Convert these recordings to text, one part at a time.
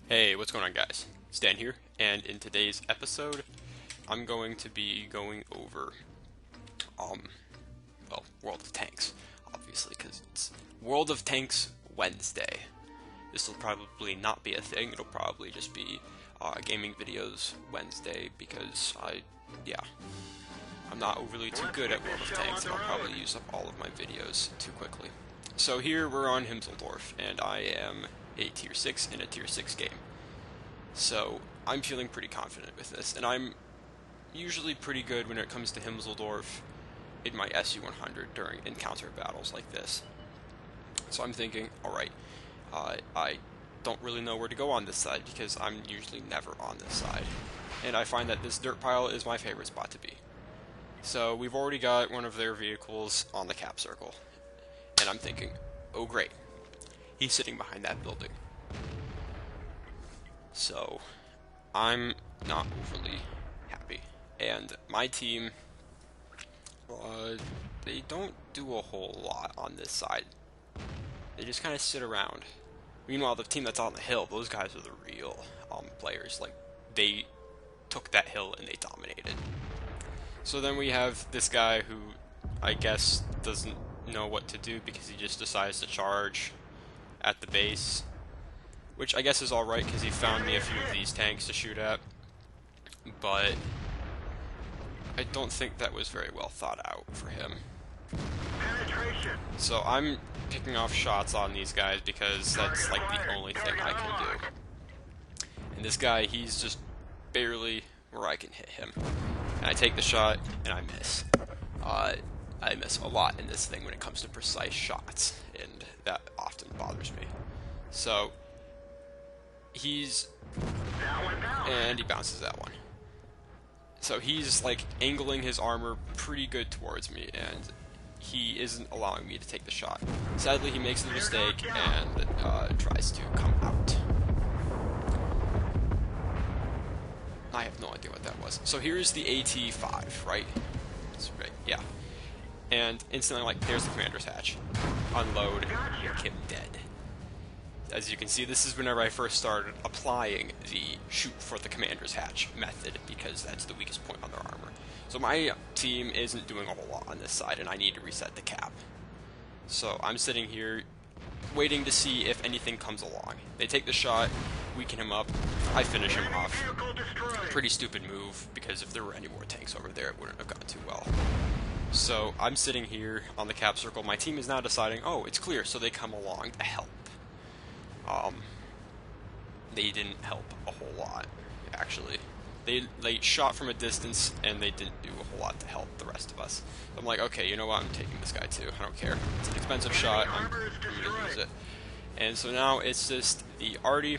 Hey, what's going on, guys? Stan here, and in today's episode, I'm going to be going over, um, World of Tanks, obviously, because it's World of Tanks Wednesday. This will probably not be a thing, it'll probably just be, gaming videos Wednesday, because I'm not overly too good at World of Tanks, and I'll probably use up all of my videos too quickly. So here we're on Himseldorf, and I am a Tier 6 in a Tier 6 game. So I'm feeling pretty confident with this, and I'm usually pretty good when it comes to Himseldorf in my SU-100 during encounter battles like this. So I'm thinking, alright, I don't really know where to go on this side because I'm usually never on this side. And I find that this dirt pile is my favorite spot to be. So we've already got one of their vehicles on the cap circle. And I'm thinking, oh great, he's sitting behind that building. So I'm not overly happy. And my team, they don't do a whole lot on this side. They just kind of sit around. Meanwhile, the team that's on the hill, those guys are the real players. Like, they took that hill and they dominated. So then we have this guy who I guess doesn't know what to do because he just decides to charge at the base. Which I guess is alright because he found me a few of these tanks to shoot at. But I don't think that was very well thought out for him. So I'm picking off shots on these guys because that's like the only thing I can do. And this guy, he's just barely where I can hit him. And I take the shot and I miss. I miss a lot in this thing when it comes to precise shots, and that often bothers me. So and he bounces that one. So he's like angling his armor pretty good towards me, and he isn't allowing me to take the shot. Sadly, he makes the mistake and tries to come out. I have no idea what that was. So here's the AT-5, right? That's right, yeah. And instantly, like, there's the commander's hatch. Unload, make him dead. As you can see, this is whenever I first started applying the shoot for the commander's hatch method, because that's the weakest point on their armor. So my team isn't doing a whole lot on this side, and I need to reset the cap. So I'm sitting here waiting to see if anything comes along. They take the shot, weaken him up, I finish him off. Pretty stupid move, because if there were any more tanks over there, it wouldn't have gone too well. So I'm sitting here on the cap circle. My team is now deciding, oh, it's clear, so they come along to help. They didn't help a whole lot, actually. They shot from a distance, and they didn't do a whole lot to help the rest of us. I'm like, okay, you know what, I'm taking this guy too, I don't care. It's an expensive shot, I'm gonna use it. And so now it's just the Arty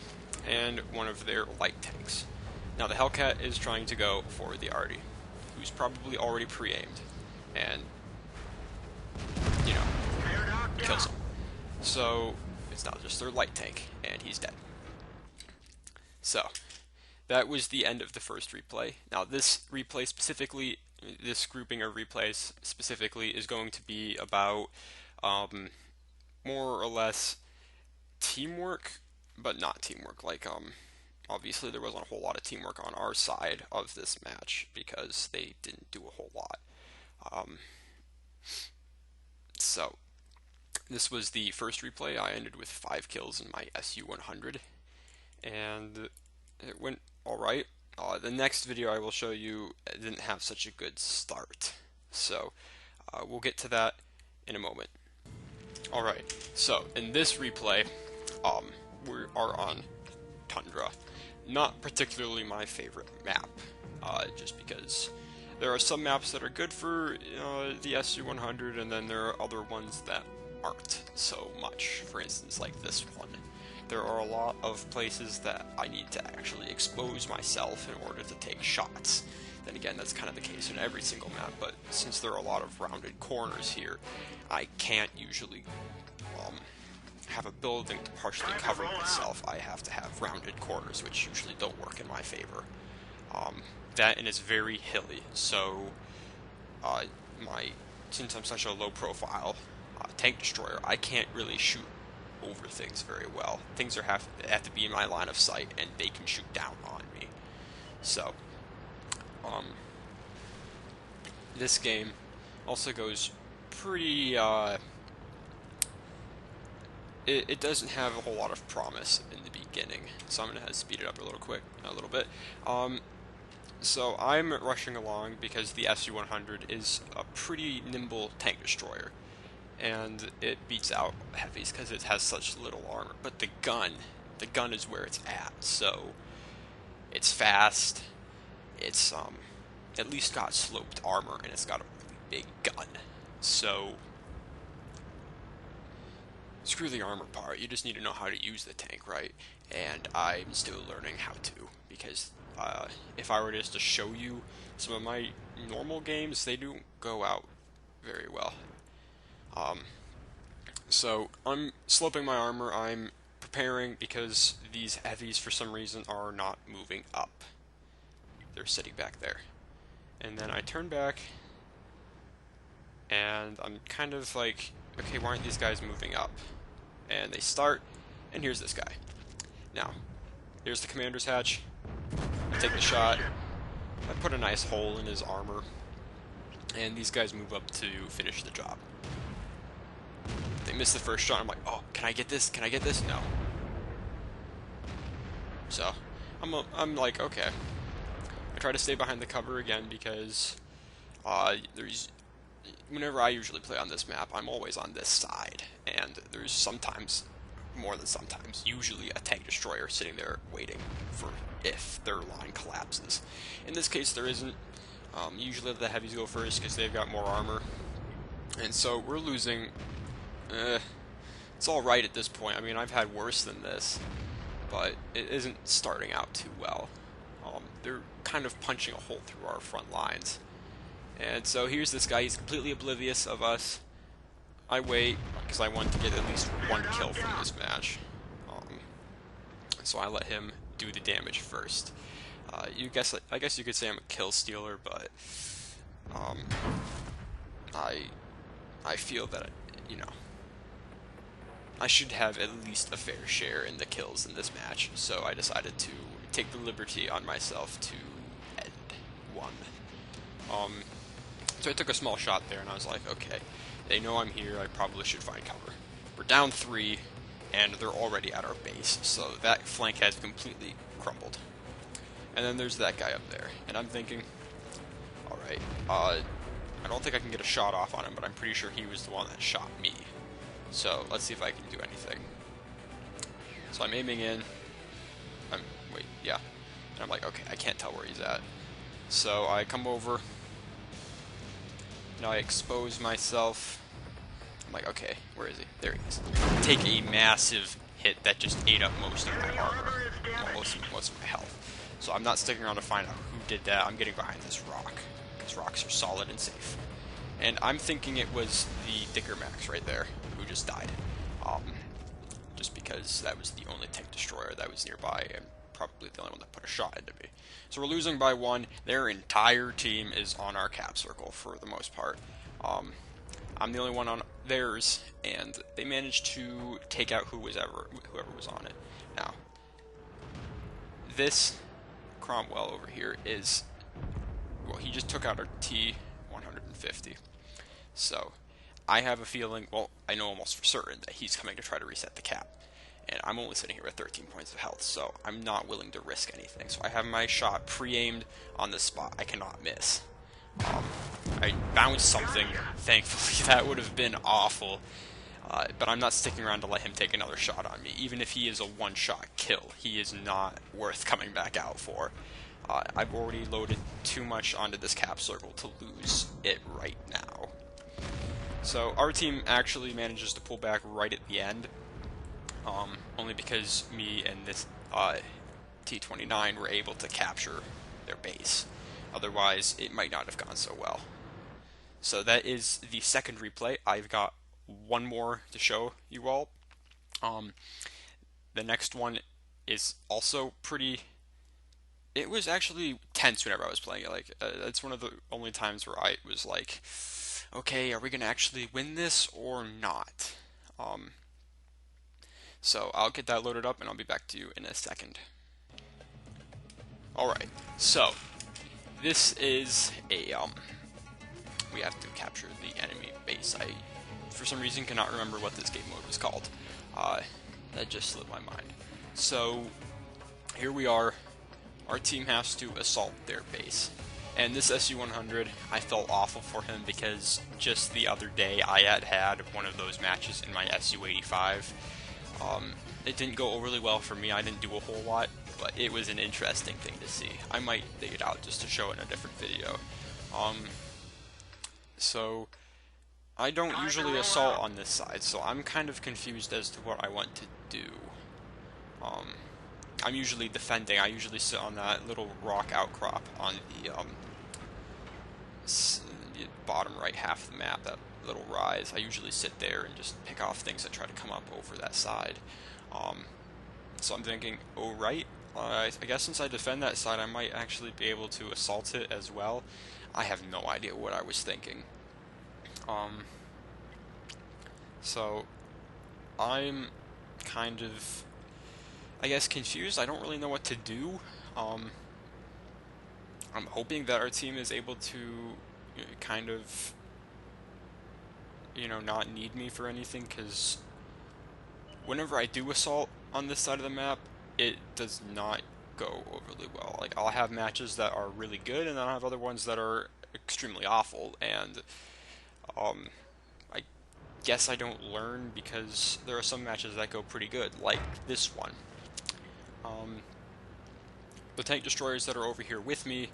and one of their light tanks. Now the Hellcat is trying to go for the Arty, who's probably already pre-aimed, and, you know, kills him. So it's now just their light tank, and he's dead. So, that was the end of the first replay. Now this replay specifically, this grouping of replays specifically, is going to be about more or less teamwork, but not teamwork. Like, obviously there wasn't a whole lot of teamwork on our side of this match because they didn't do a whole lot. So, this was the first replay. I ended with 5 kills in my SU-100, and it went alright. The next video I will show you didn't have such a good start, so we'll get to that in a moment. Alright, so in this replay, we are on Tundra. Not particularly my favorite map, just because there are some maps that are good for the SU-100, and then there are other ones that aren't so much. For instance, like this one. There are a lot of places that I need to actually expose myself in order to take shots. Then again, that's kind of the case in every single map, but since there are a lot of rounded corners here, I can't usually have a building to partially cover myself. I have to have rounded corners, which usually don't work in my favor. That, and it's very hilly, so since I'm such a low profile tank destroyer, I can't really shoot over things very well. Things have to be in my line of sight, and they can shoot down on me. So, um, this game also goes pretty, it doesn't have a whole lot of promise in the beginning, so I'm going to speed it up a little bit. So I'm rushing along because the SU-100 is a pretty nimble tank destroyer, and it beats out heavies because it has such little armor. But the gun is where it's at. So it's fast. It's at least got sloped armor, and it's got a really big gun. So screw the armor part. You just need to know how to use the tank, right? And I'm still learning how to, because if I were just to show you some of my normal games, they do go out very well. So I'm sloping my armor. I'm preparing because these heavies, for some reason, are not moving up. They're sitting back there. And then I turn back, and I'm kind of like, okay, why aren't these guys moving up? And they start, and here's this guy. Now, here's the commander's hatch. I take the shot. I put a nice hole in his armor, and these guys move up to finish the job. They miss the first shot. I'm like, oh, can I get this? Can I get this? No. So, I'm like, okay. I try to stay behind the cover again because whenever I usually play on this map, I'm always on this side, and there's sometimes, more than sometimes, usually a tank destroyer sitting there waiting for if their line collapses. In this case, there isn't. Usually the heavies go first because they've got more armor, and so we're losing. It's all right at this point. I mean, I've had worse than this, but it isn't starting out too well. They're kind of punching a hole through our front lines. And so here's this guy. He's completely oblivious of us. I wait because I want to get at least one kill from this match. So I let him do the damage first. I guess you could say I'm a kill stealer, but I feel that, you know, I should have at least a fair share in the kills in this match. So I decided to take the liberty on myself to end one. So I took a small shot there, and I was like, okay, they know I'm here, I probably should find cover. We're down 3, and they're already at our base, so that flank has completely crumbled. And then there's that guy up there, and I'm thinking, alright, I don't think I can get a shot off on him, but I'm pretty sure he was the one that shot me. So let's see if I can do anything. So I'm aiming in, and I'm like, okay, I can't tell where he's at. So I come over. Now I expose myself. I'm like, okay, where is he? There he is. Take a massive hit that just ate up most of my armor, most of my health. So I'm not sticking around to find out who did that. I'm getting behind this rock, because rocks are solid and safe. And I'm thinking it was the Dicker Max right there, who just died. Just because that was the only tank destroyer that was nearby, and probably the only one that put a shot into me. So we're losing by 1. Their entire team is on our cap circle for the most part. I'm the only one on theirs, and they managed to take out whoever was on it. Now, this Cromwell over here is, well, he just took out our T-150. So I have a feeling, well, I know almost for certain that he's coming to try to reset the cap. And I'm only sitting here with 13 points of health, so I'm not willing to risk anything. So I have my shot pre-aimed on this spot. I cannot miss. I bounced something, thankfully. That would have been awful. But I'm not sticking around to let him take another shot on me. Even if he is a one-shot kill, he is not worth coming back out for. I've already loaded too much onto this cap circle to lose it right now. So our team actually manages to pull back right at the end. Only because me and this T-29 were able to capture their base. Otherwise, it might not have gone so well. So that is the second replay. I've got one more to show you all. The next one is also pretty... It was actually tense whenever I was playing it. Like, it's one of the only times where I was like, okay, are we going to actually win this or not? So I'll get that loaded up and I'll be back to you in a second. Alright, so this is a we have to capture the enemy base. I for some reason cannot remember what this game mode was called. That just slipped my mind. So here we are. Our team has to assault their base. And this SU-100, I felt awful for him because just the other day I had one of those matches in my SU-85. It didn't go overly well for me. I didn't do a whole lot, but it was an interesting thing to see. I might dig it out just to show it in a different video. So I don't usually assault on this side, so I'm kind of confused as to what I want to do. I'm usually defending. I usually sit on that little rock outcrop on the bottom right half of the map, that little rise. I usually sit there and just pick off things that try to come up over that side. So I'm thinking, oh right, I guess since I defend that side, I might actually be able to assault it as well. I have no idea what I was thinking. So I'm kind of, I guess, confused. I don't really know what to do. I'm hoping that our team is able to kind of, not need me for anything, because whenever I do assault on this side of the map, it does not go overly well. Like, I'll have matches that are really good, and then I'll have other ones that are extremely awful, and I guess I don't learn, because there are some matches that go pretty good, like this one. The tank destroyers that are over here with me,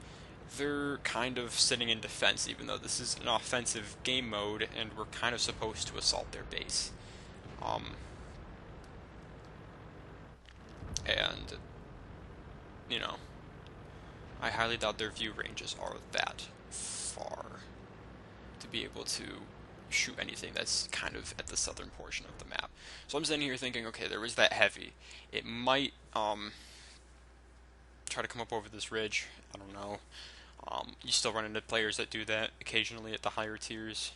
they're kind of sitting in defense, even though this is an offensive game mode, and we're kind of supposed to assault their base. And, I highly doubt their view ranges are that far to be able to shoot anything that's kind of at the southern portion of the map. So I'm sitting here thinking, okay, there was that heavy. It might try to come up over this ridge. I don't know. You still run into players that do that occasionally at the higher tiers.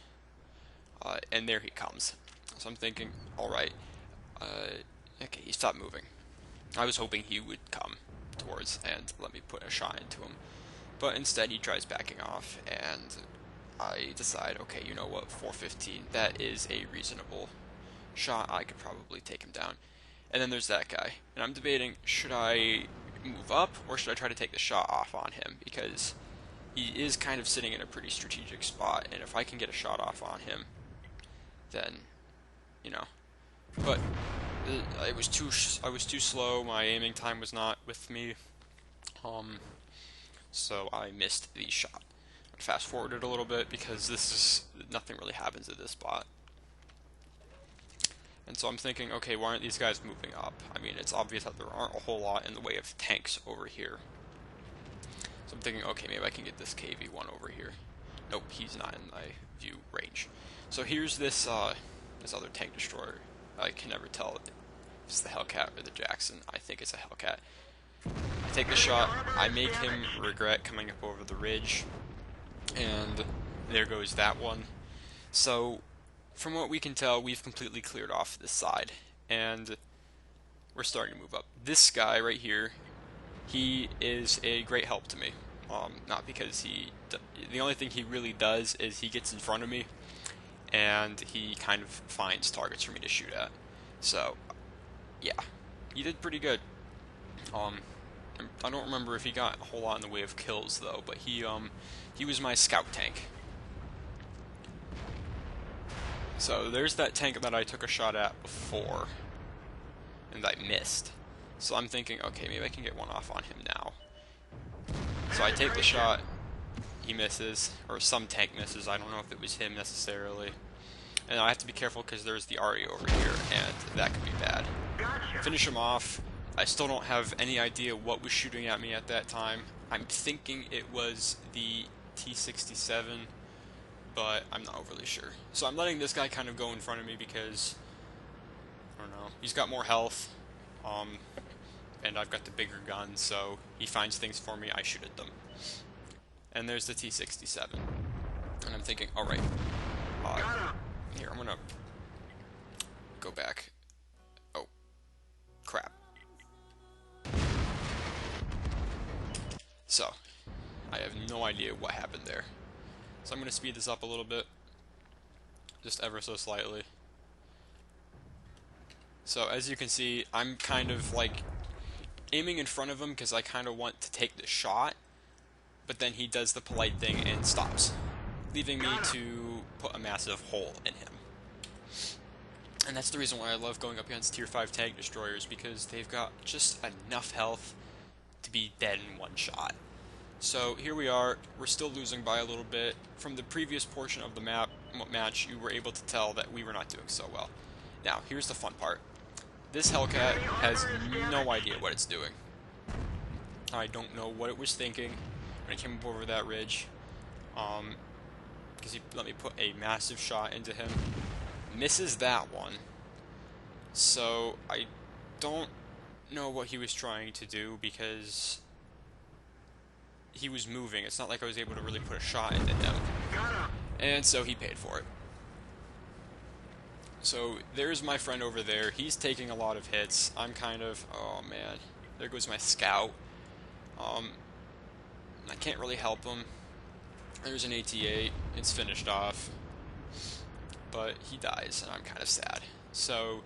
And there he comes. So I'm thinking, alright, okay, he stopped moving. I was hoping he would come towards and let me put a shot into him. But instead he tries backing off, and I decide, okay, you know what, 415, that is a reasonable shot. I could probably take him down. And then there's that guy. And I'm debating, should I move up, or should I try to take the shot off on him? Because he is kind of sitting in a pretty strategic spot, and if I can get a shot off on him, then, But I was too slow. My aiming time was not with me, so I missed the shot. Fast forwarded a little bit because nothing really happens at this spot. And so I'm thinking, okay, why aren't these guys moving up? I mean, it's obvious that there aren't a whole lot in the way of tanks over here. So I'm thinking, okay, maybe I can get this KV-1 over here. Nope, he's not in my view range. So here's this other tank destroyer. I can never tell if it's the Hellcat or the Jackson. I think it's a Hellcat. I take the shot. I make him regret coming up over the ridge. And there goes that one. So, from what we can tell, we've completely cleared off this side, and we're starting to move up. This guy right here, he is a great help to me. Not because the only thing he really does is he gets in front of me, and he kind of finds targets for me to shoot at. So, yeah, he did pretty good. I don't remember if he got a whole lot in the way of kills though, but he was my scout tank. So there's that tank that I took a shot at before, and I missed. So I'm thinking, okay, maybe I can get one off on him now. So I take the shot, he misses, or some tank misses, I don't know if it was him necessarily. And I have to be careful because there's the RE over here, and that could be bad. Finish him off. I still don't have any idea what was shooting at me at that time. I'm thinking it was the T-67, but I'm not overly sure. So I'm letting this guy kind of go in front of me because, I don't know, he's got more health, and I've got the bigger gun, so he finds things for me, I shoot at them. And there's the T-67. And I'm thinking, alright, here, I'm gonna go back. Oh, Crap. So, I have no idea what happened there. So I'm going to speed this up a little bit. Just ever so slightly. So as you can see, I'm kind of like aiming in front of him because I kind of want to take the shot, but then he does the polite thing and stops, leaving me to put a massive hole in him. And that's the reason why I love going up against tier 5 tank destroyers, because they've got just enough health to be dead in one shot. So here we are, we're still losing by a little bit. From the previous portion of the match, you were able to tell that we were not doing so well. Now, here's the fun part. This Hellcat has no idea what it's doing. I don't know what it was thinking when it came up over that ridge. Because he let me put a massive shot into him. Misses that one. So I don't know what he was trying to do, because he was moving. It's not like I was able to really put a shot into him. And so he paid for it. So there's my friend over there. He's taking a lot of hits. I'm kind of, oh man, there goes my scout. I can't really help him. There's an AT-8. It's finished off. But he dies, and I'm kind of sad. So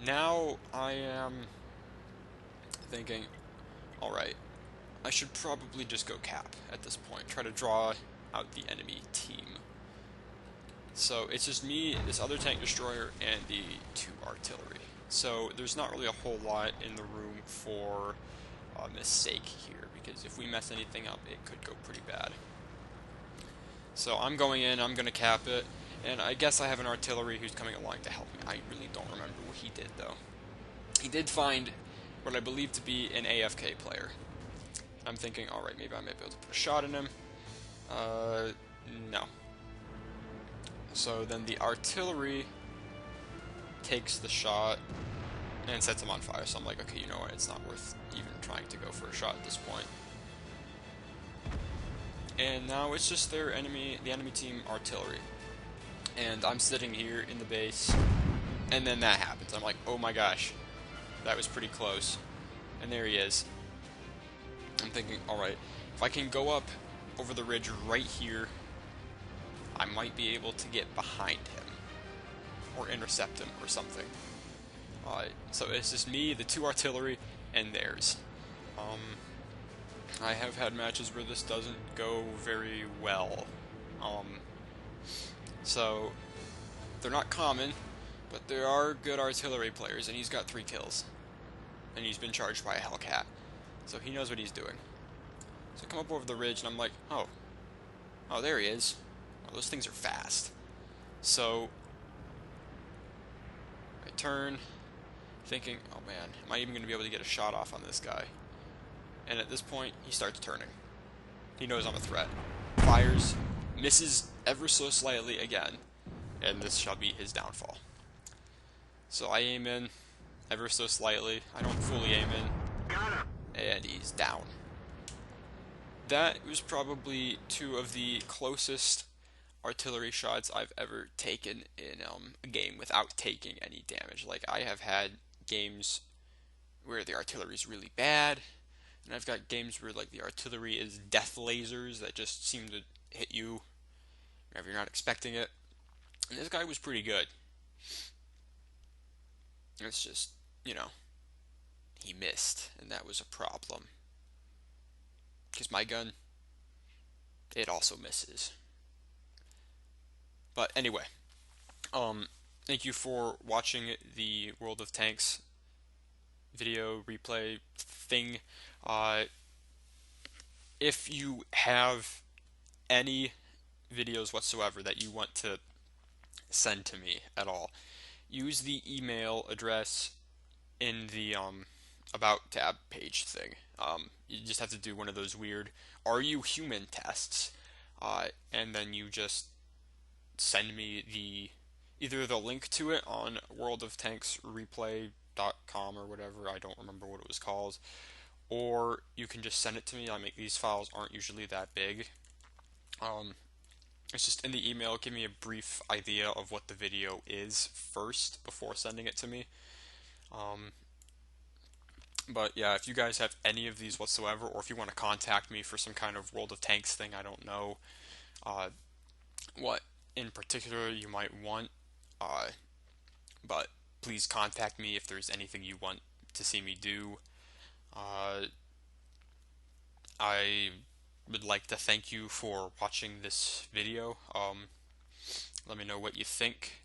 now I am thinking, alright, I should probably just go cap at this point. Try to draw out the enemy team. So it's just me, this other tank destroyer, and the 2 artillery. So there's not really a whole lot in the room for a mistake here, because if we mess anything up, it could go pretty bad. So I'm going in, I'm going to cap it, and I guess I have an artillery who's coming along to help me. I really don't remember what he did, though. He did find what I believe to be an AFK player. I'm thinking, alright, maybe I might be able to put a shot in him. No. So then the artillery takes the shot and sets him on fire. So I'm like, okay, you know what, it's not worth even trying to go for a shot at this point. And now it's just the enemy team artillery. And I'm sitting here in the base, and then that happens. I'm like, oh my gosh, that was pretty close. And there he is. I'm thinking, alright, if I can go up over the ridge right here, I might be able to get behind him, or intercept him, or something. So it's just me, the 2 artillery, and theirs. I have had matches where this doesn't go very well. So they're not common, but there are good artillery players, and he's got 3 kills. And he's been charged by a Hellcat. So he knows what he's doing. So I come up over the ridge, and I'm like, oh, there he is. Oh, those things are fast. So I turn, thinking, oh man, am I even going to be able to get a shot off on this guy? And at this point, he starts turning. He knows I'm a threat. Fires, misses ever so slightly again, and this shall be his downfall. So I aim in ever so slightly. I don't fully aim in, and he's down. That was probably 2 of the closest artillery shots I've ever taken in a game without taking any damage. Like, I have had games where the artillery is really bad, and I've got games where like the artillery is death lasers that just seem to hit you whenever you're not expecting it. And this guy was pretty good. It's just, you know, he missed, and that was a problem. Because my gun, it also misses. But anyway, thank you for watching the World of Tanks video replay thing. If you have any videos whatsoever that you want to send to me at all, use the email address in the About tab page thing. You just have to do one of those weird "Are you human?" tests, and then you just send me either the link to it on worldoftanksreplay.com or whatever. I don't remember what it was called. Or you can just send it to me. These files aren't usually that big. It's just in the email, give me a brief idea of what the video is first before sending it to me. But yeah, if you guys have any of these whatsoever, or if you want to contact me for some kind of World of Tanks thing, I don't know uh, what in particular you might want, uh, but please contact me if there's anything you want to see me do. Uh, I would like to thank you for watching this video. Let me know what you think.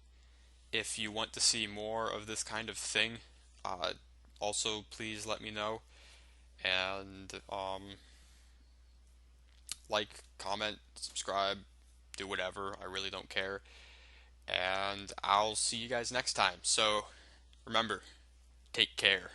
If you want to see more of this kind of thing, uh, also please let me know. And like, comment, subscribe, do whatever. I really don't care. And I'll see you guys next time. So remember, take care.